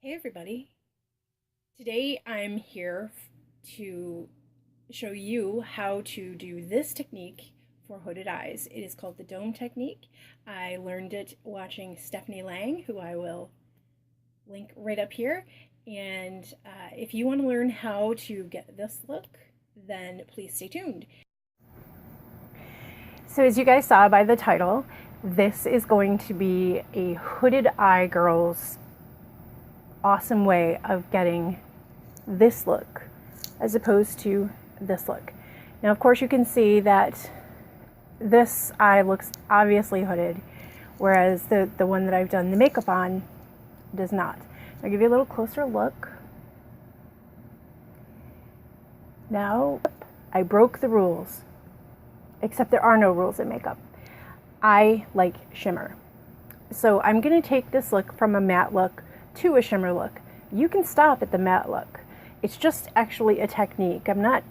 Hey everybody, today I'm here to show you how to do this technique for hooded eyes. It is called the dome technique. I learned it watching Stephanie Lange, who I will link right up here. And if you want to learn how to get this look, then please stay tuned. So as you guys saw by the title, this is going to be a hooded eye girl's awesome way of getting this look as opposed to this look. Now of course you can see that this eye looks obviously hooded, whereas the one that I've done the makeup on does not. I'll give you a little closer look. Now I broke the rules, except there are no rules in makeup. I like shimmer. So I'm going to take this look from a matte look to a shimmer look. You can stop at the matte look. It's just actually a technique. I'm not,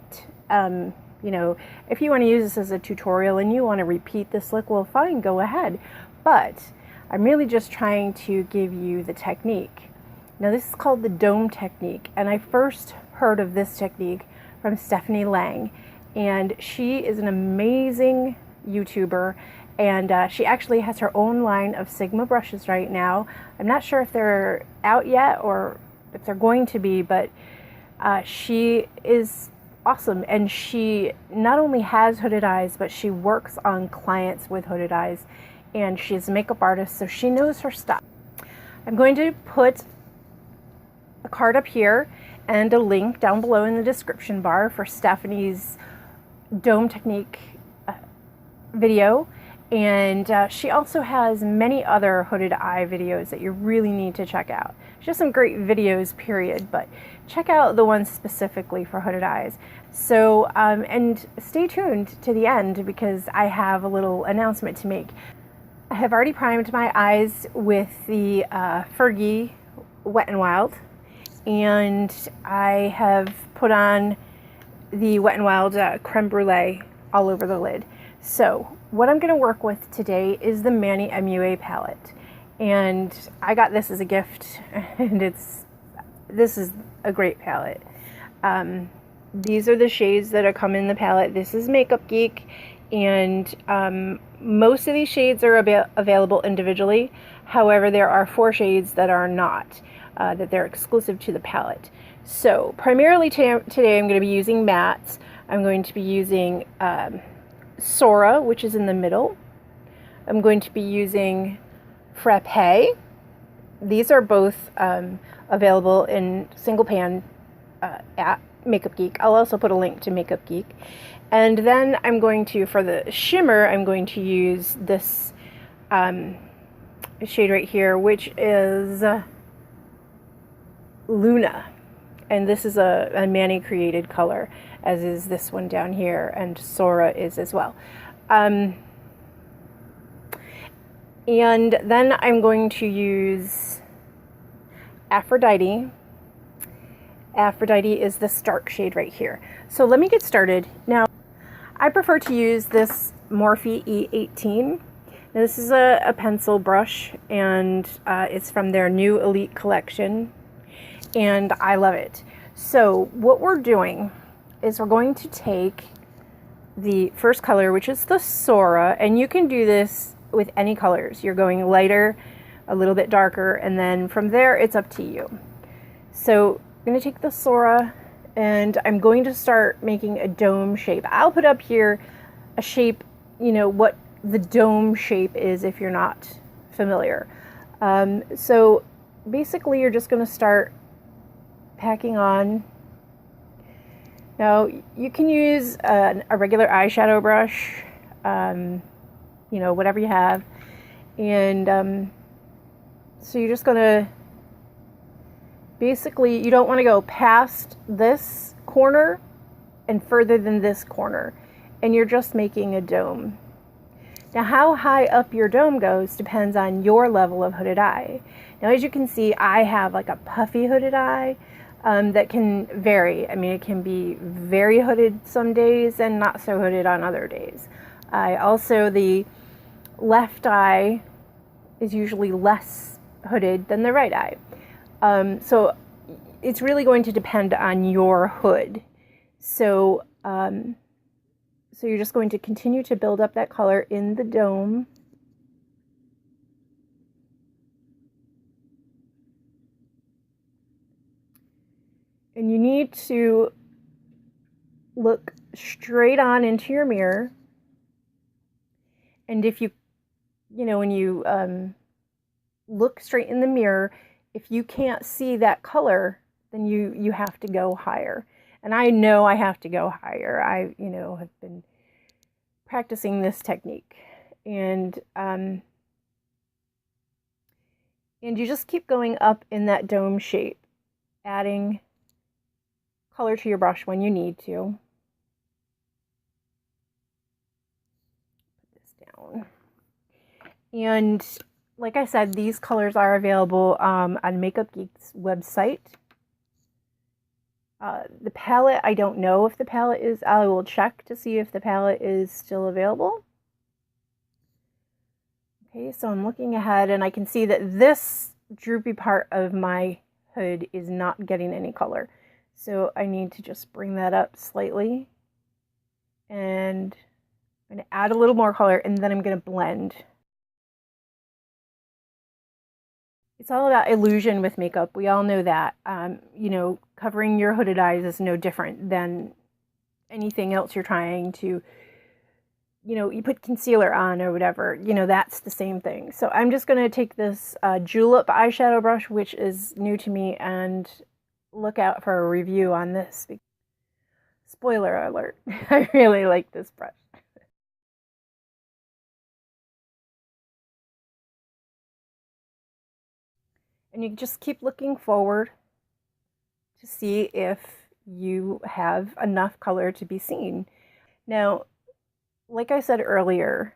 if you want to use this as a tutorial and you want to repeat this look, well, fine, go ahead. But I'm really just trying to give you the technique. Now, this is called the dome technique, and I first heard of this technique from Stephanie Lange, and she is an amazing YouTuber. And she actually has her own line of Sigma brushes right now. I'm not sure if they're out yet or if they're going to be, but she is awesome. And she not only has hooded eyes, but she works on clients with hooded eyes. And she's a makeup artist, so she knows her stuff. I'm going to put a card up here and a link down below in the description bar for Stephanie's dome technique video. And she also has many other hooded eye videos that you really need to check out. She has some great videos, period, but check out the ones specifically for hooded eyes. So, and stay tuned to the end because I have a little announcement to make. I have already primed my eyes with the Fergie Wet n Wild, and I have put on the Wet n Wild Creme Brule all over the lid. So what I'm going to work with today is the Manny MUA palette, and I got this as a gift, and this is a great palette. These are the shades that are come in the palette. This is Makeup Geek, and most of these shades are available individually. However, there are 4 shades that are not, that they're exclusive to the palette. So primarily today I'm going to be using mattes. I'm going to be using Sora, which is in the middle. I'm going to be using Frappe. These are both available in single pan at Makeup Geek. I'll also put a link to Makeup Geek. And then I'm going to, for the shimmer, I'm going to use this shade right here, which is Luna. And this is a Manny created color, as is this one down here, and Sora is as well. And then I'm going to use Aphrodite. Aphrodite is the stark shade right here. So let me get started. Now, I prefer to use this Morphe E18. Now, this is a pencil brush, and it's from their new Elite collection. And I love it. So what we're doing is we're going to take the first color, which is the Sora, and you can do this with any colors. You're going lighter, a little bit darker, and then from there it's up to you. So I'm going to take the Sora, and I'm going to start making a dome shape. I'll put up here a shape, what the dome shape is if you're not familiar. So basically you're just going to start packing on. Now you can use a regular eyeshadow brush, whatever you have, and so you're just gonna basically, you don't want to go past this corner and further than this corner, and you're just making a dome. Now how high up your dome goes depends on your level of hooded eye. Now as you can see, I have like a puffy hooded eye. That can vary. I mean, it can be very hooded some days and not so hooded on other days. The left eye is usually less hooded than the right eye. So it's really going to depend on your hood. So, so you're just going to continue to build up that color in the dome. And you need to look straight on into your mirror. And if you know, when you look straight in the mirror, if you can't see that color, then you have to go higher. And I know I have to go higher. I, you know, have been practicing this technique. And you just keep going up in that dome shape, adding color to your brush when you need to. Put this down. And like I said, these colors are available on Makeup Geek's website. The palette, I don't know if the palette is, I will check to see if the palette is still available. Okay, so I'm looking ahead and I can see that this droopy part of my hood is not getting any color. So I need to just bring that up slightly. And I'm going to add a little more color and then I'm going to blend. It's all about illusion with makeup. We all know that. You know, covering your hooded eyes is no different than anything else you're trying to, you know, you put concealer on or whatever, you know, that's the same thing. So I'm just going to take this Julep eyeshadow brush, which is new to me, and look out for a review on this. Spoiler alert, I really like this brush. And you just keep looking forward to see if you have enough color to be seen. Now, like I said earlier,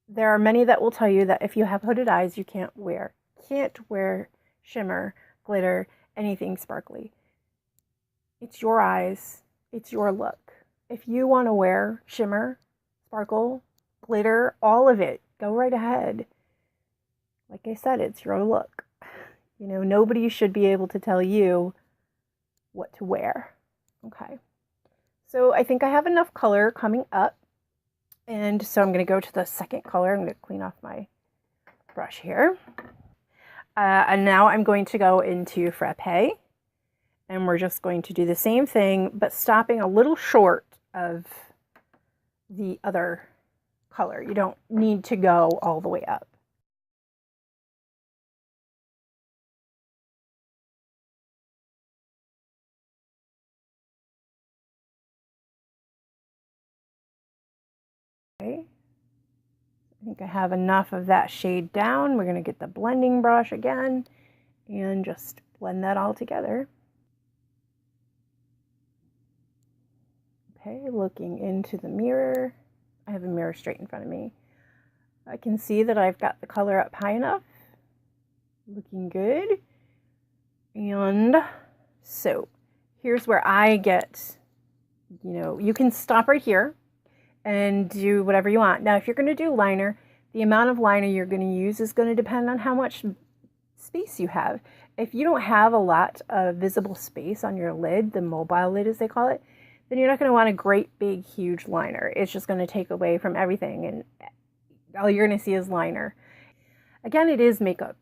there are many that will tell you that if you have hooded eyes, you can't wear shimmer, glitter, anything sparkly. It's your eyes, it's your look. If you want to wear shimmer, sparkle, glitter, all of it, go right ahead. Like I said, it's your look. You know, nobody should be able to tell you what to wear. Okay. So I think I have enough color coming up. And so I'm going to go to the second color. I'm going to clean off my brush here. And now I'm going to go into Frappe. And we're just going to do the same thing, but stopping a little short of the other color. You don't need to go all the way up. Okay. I think I have enough of that shade down. We're going to get the blending brush again and just blend that all together. Okay, looking into the mirror. I have a mirror straight in front of me. I can see that I've got the color up high enough. Looking good. And so here's where I get, you know, you can stop right here and do whatever you want. Now, if you're going to do liner, the amount of liner you're going to use is going to depend on how much space you have. If you don't have a lot of visible space on your lid, the mobile lid as they call it, then you're not going to want a great big huge liner. It's just going to take away from everything and all you're going to see is liner. Again, it is makeup.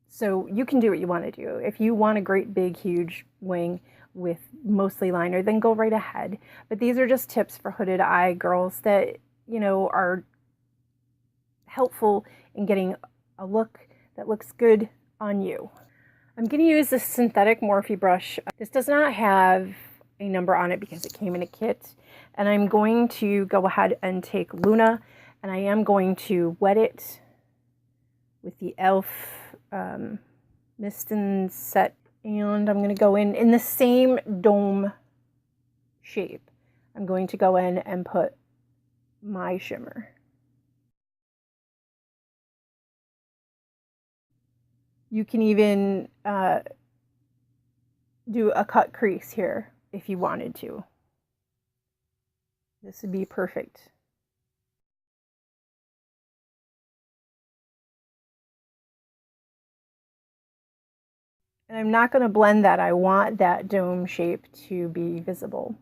So you can do what you want to do. If you want a great big huge wing with mostly liner, then go right ahead. But these are just tips for hooded eye girls that, you know, are helpful in getting a look that looks good on you. I'm going to use this synthetic Morphe brush. This does not have a number on it because it came in a kit. And I'm going to go ahead and take Luna and I am going to wet it with the e.l.f. Mist and Set. And I'm going to go in the same dome shape. I'm going to go in and put my shimmer. You can even do a cut crease here if you wanted to. This would be perfect. And I'm not going to blend that. I want that dome shape to be visible.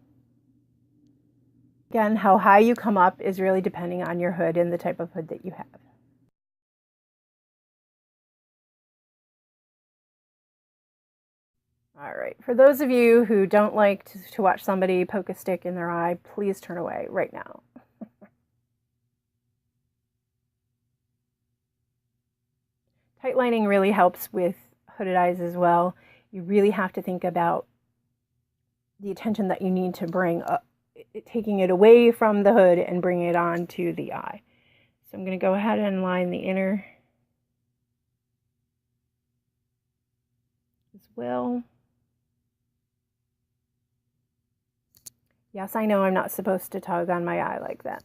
Again, how high you come up is really depending on your hood and the type of hood that you have. All right, for those of you who don't like to watch somebody poke a stick in their eye, please turn away right now. Tight lining really helps with hooded eyes as well. You really have to think about the attention that you need to bring up, taking it away from the hood and bringing it on to the eye. So I'm going to go ahead and line the inner as well. Yes, I know I'm not supposed to tug on my eye like that.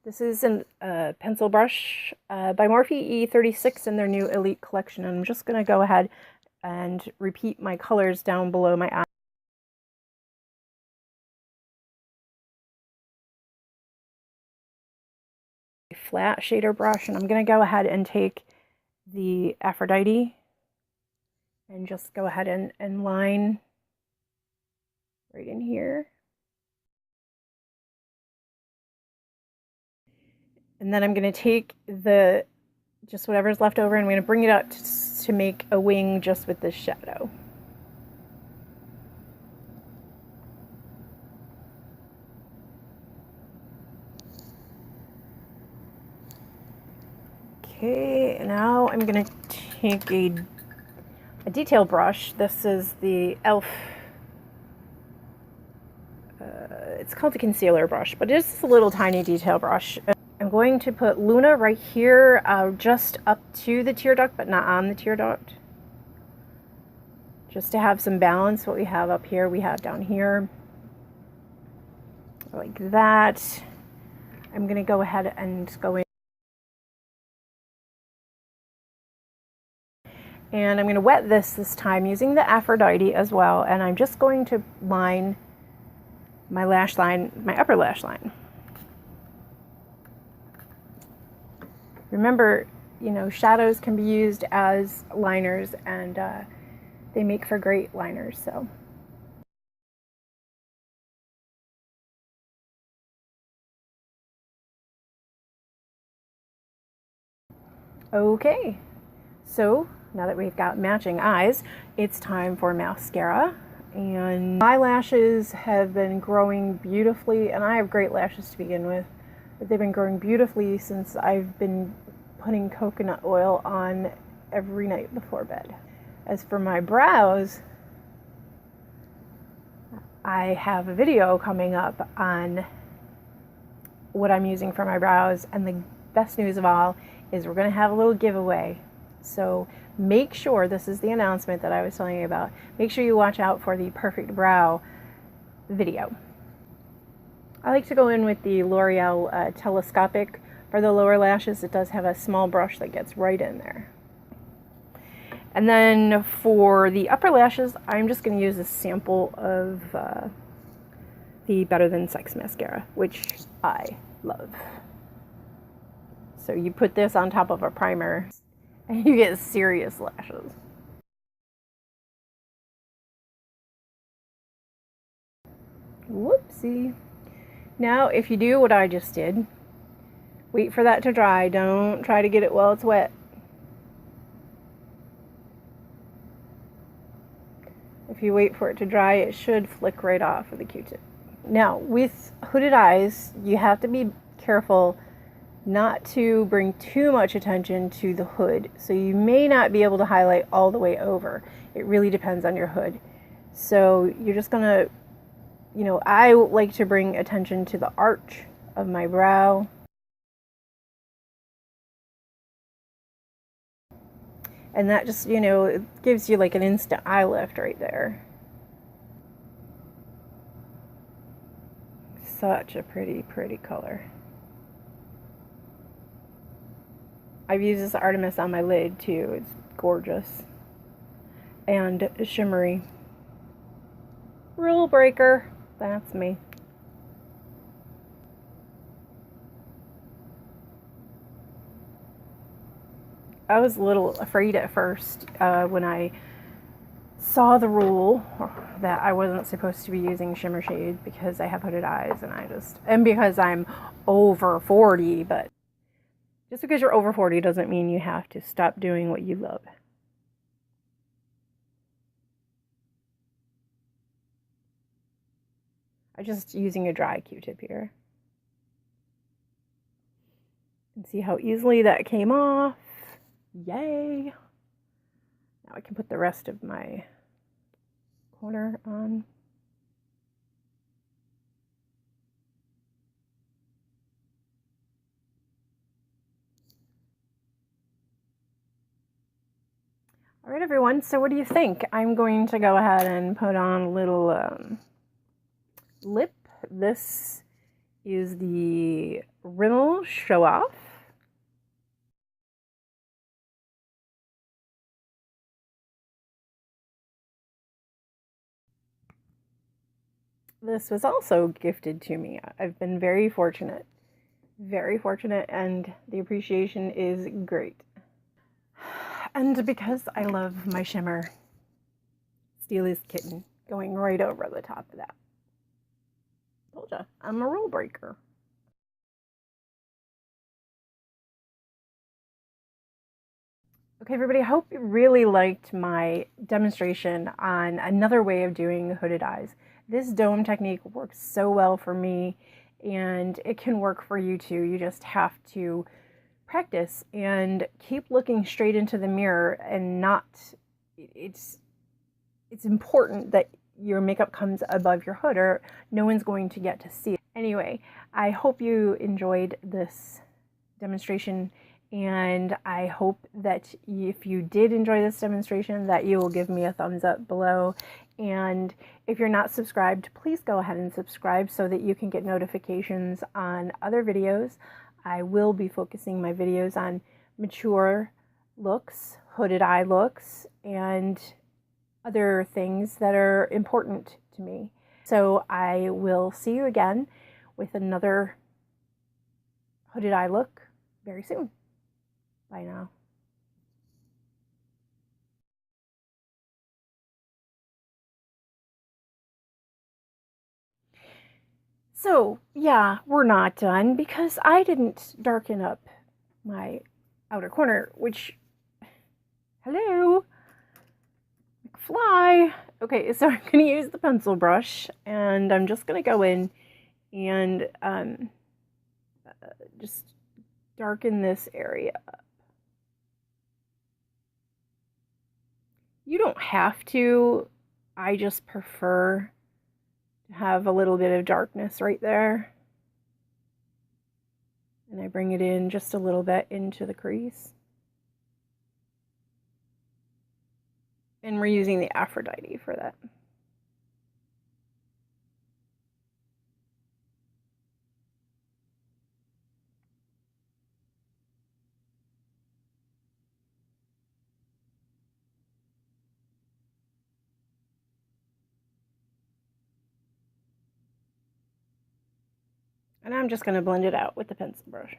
This is a pencil brush by Morphe E36 in their new Elite collection. And I'm just going to go ahead and repeat my colors down below my eye. Flat shader brush, and I'm going to go ahead and take the Aphrodite and just go ahead and line right in here. And then I'm going to take just whatever's left over and I'm going to bring it up to make a wing just with this shadow. Okay, now I'm going to take a detail brush. This is the e.l.f. It's called the concealer brush, but it's a little tiny detail brush. I'm going to put Luna right here, just up to the tear duct, but not on the tear duct. Just to have some balance. What we have up here, we have down here. Like that. I'm going to go ahead and go in. And I'm going to wet this time using the Aphrodite as well. And I'm just going to line my lash line, my upper lash line. Remember, you know, shadows can be used as liners, and they make for great liners. So. Okay, so now that we've got matching eyes, it's time for mascara. And my lashes have been growing beautifully, and I have great lashes to begin with, but they've been growing beautifully since I've been putting coconut oil on every night before bed. As for my brows, I have a video coming up on what I'm using for my brows, and the best news of all is we're going to have a little giveaway. So make sure, this is the announcement that I was telling you about, make sure you watch out for the perfect brow video. I like to go in with the L'Oreal Telescopic for the lower lashes. It does have a small brush that gets right in there. And then for the upper lashes, I'm just going to use a sample of the Better Than Sex mascara, which I love. So you put this on top of a primer and you get serious lashes. Whoopsie. Now, if you do what I just did, wait for that to dry. Don't try to get it while it's wet. If you wait for it to dry, it should flick right off with a Q-tip. Now, with hooded eyes, you have to be careful not to bring too much attention to the hood. So you may not be able to highlight all the way over. It really depends on your hood. So you're just gonna, you know, I like to bring attention to the arch of my brow. And that just, you know, it gives you like an instant eye lift right there. Such a pretty, pretty color. I've used this Artemis on my lid too. It's gorgeous. And shimmery. Rule breaker. That's me. I was a little afraid at first when I saw the rule that I wasn't supposed to be using shimmer shade because I have hooded eyes and because I'm over 40, but just because you're over 40 doesn't mean you have to stop doing what you love. I'm just using a dry Q-tip here. And see how easily that came off. Yay! Now I can put the rest of my corner on. All right, everyone, so what do you think? I'm going to go ahead and put on a little lip. This is the Rimmel Show Off. This was also gifted to me. I've been very fortunate, and the appreciation is great. And because I love my shimmer, Stila's Kitten going right over the top of that. Told ya, I'm a rule breaker. Okay, everybody, I hope you really liked my demonstration on another way of doing hooded eyes. This dome technique works so well for me, and it can work for you too. You just have to practice and keep looking straight into the mirror and not, it's important that your makeup comes above your hood or no one's going to get to see it. Anyway, I hope you enjoyed this demonstration, and I hope that if you did enjoy this demonstration that you will give me a thumbs up below. And if you're not subscribed, please go ahead and subscribe so that you can get notifications on other videos. I will be focusing my videos on mature looks, hooded eye looks, and other things that are important to me. So I will see you again with another hooded eye look very soon. Bye now. So yeah, we're not done because I didn't darken up my outer corner, which, hello, McFly. Okay, so I'm going to use the pencil brush, and I'm just going to go in and just darken this area up. You don't have to. I just prefer to have a little bit of darkness right there. And I bring it in just a little bit into the crease. And we're using the Aphrodite for that. And I'm just going to blend it out with the pencil brush.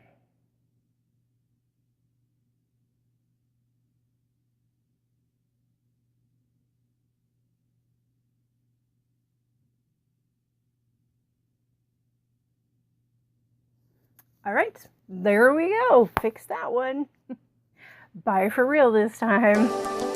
All right, there we go. Fix that one. Bye for real this time.